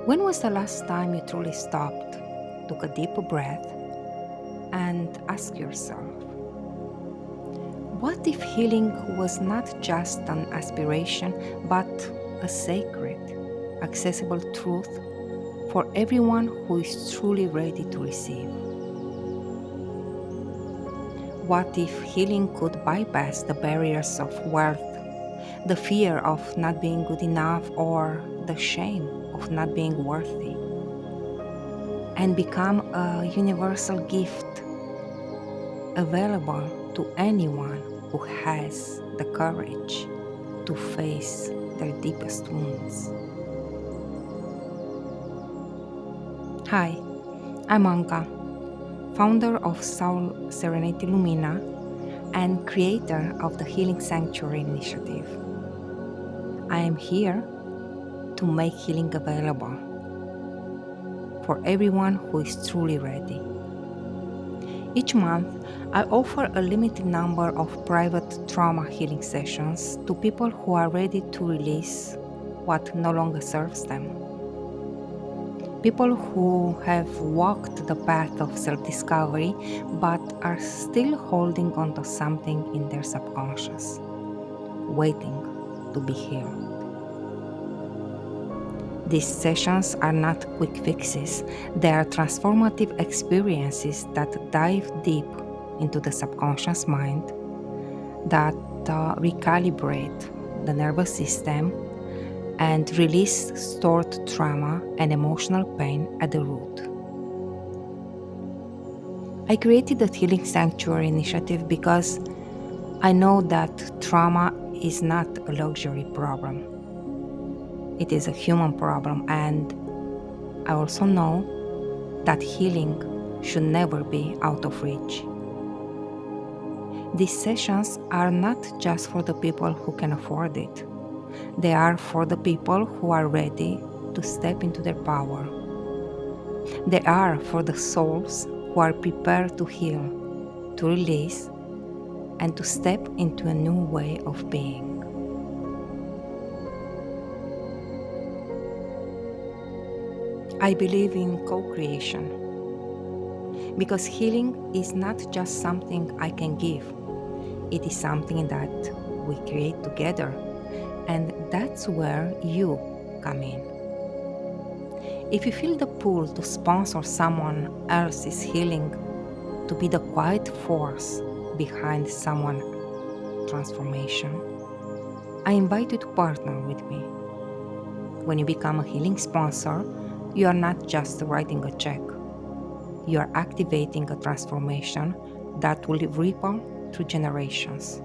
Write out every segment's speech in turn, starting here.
When was the last time you truly stopped, took a deep breath, and asked yourself, what if healing was not just an aspiration, but a sacred, accessible truth for everyone who is truly ready to receive? What if healing could bypass the barriers of worth, the fear of not being good enough, or the shame of not being worthy, and become a universal gift available to anyone who has the courage to face their deepest wounds? Hi, I'm Anca, founder of Soul Serenity Lumina and creator of the Healing Sanctuary Initiative. I am here to make healing available for everyone who is truly ready. Each month, I offer a limited number of private trauma healing sessions to people who are ready to release what no longer serves them. People who have walked the path of self-discovery but are still holding on to something in their subconscious, waiting to be healed. These sessions are not quick fixes, they are transformative experiences that dive deep into the subconscious mind, that recalibrate the nervous system and release stored trauma and emotional pain at the root. I created the Healing Sanctuary Initiative because I know that trauma is not a luxury problem. It is a human problem, and I also know that healing should never be out of reach. These sessions are not just for the people who can afford it. They are for the people who are ready to step into their power. They are for the souls who are prepared to heal, to release, and to step into a new way of being. I believe in co-creation because healing is not just something I can give. It is something that we create together, and that's where you come in. If you feel the pull to sponsor someone else's healing, to be the quiet force behind someone's transformation, I invite you to partner with me. When you become a healing sponsor, you are not just writing a check. You are activating a transformation that will ripple through generations.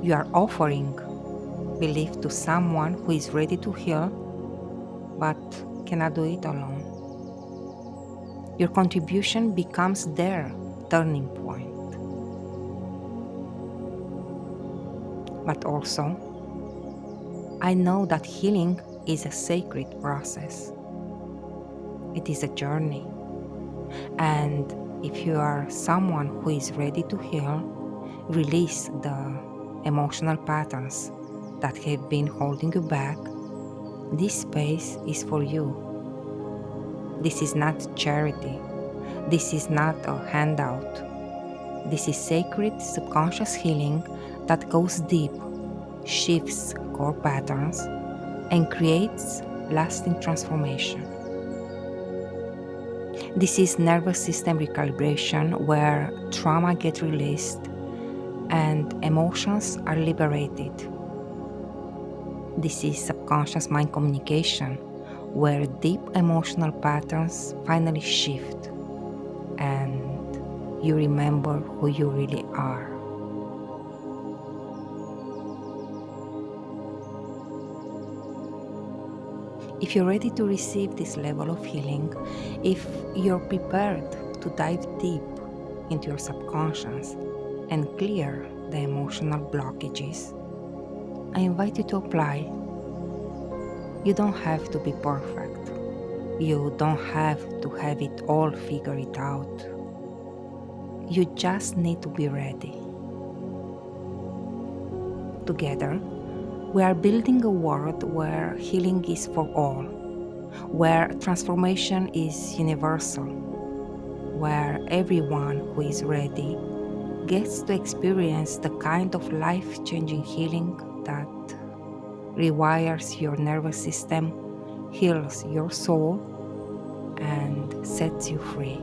You are offering belief to someone who is ready to heal but cannot do it alone. Your contribution becomes their turning point. But also, I know that healing is a sacred process. It is a journey. And if you are someone who is ready to heal, release the emotional patterns that have been holding you back, this space is for you. This is not charity. This is not a handout. This is sacred subconscious healing that goes deep, shifts core patterns, and creates lasting transformation. This is nervous system recalibration where trauma gets released and emotions are liberated. This is subconscious mind communication where deep emotional patterns finally shift and you remember who you really are. If you're ready to receive this level of healing, if you're prepared to dive deep into your subconscious and clear the emotional blockages, I invite you to apply. You don't have to be perfect. You don't have to have it all figured out. You just need to be ready. Together, we are building a world where healing is for all, where transformation is universal, where everyone who is ready gets to experience the kind of life-changing healing that rewires your nervous system, heals your soul, and sets you free.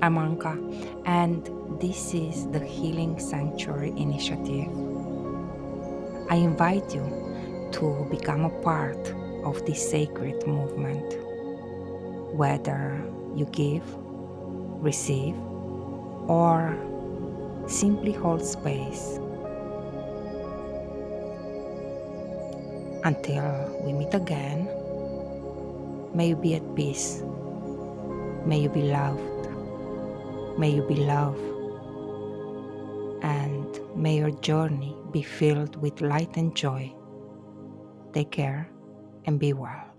I'm Anca, and this is the Healing Sanctuary Initiative. I invite you to become a part of this sacred movement, whether you give, receive, or simply hold space. Until we meet again, may you be at peace, may you be loved, may you be loved, and may your journey be filled with light and joy. Take care and be well.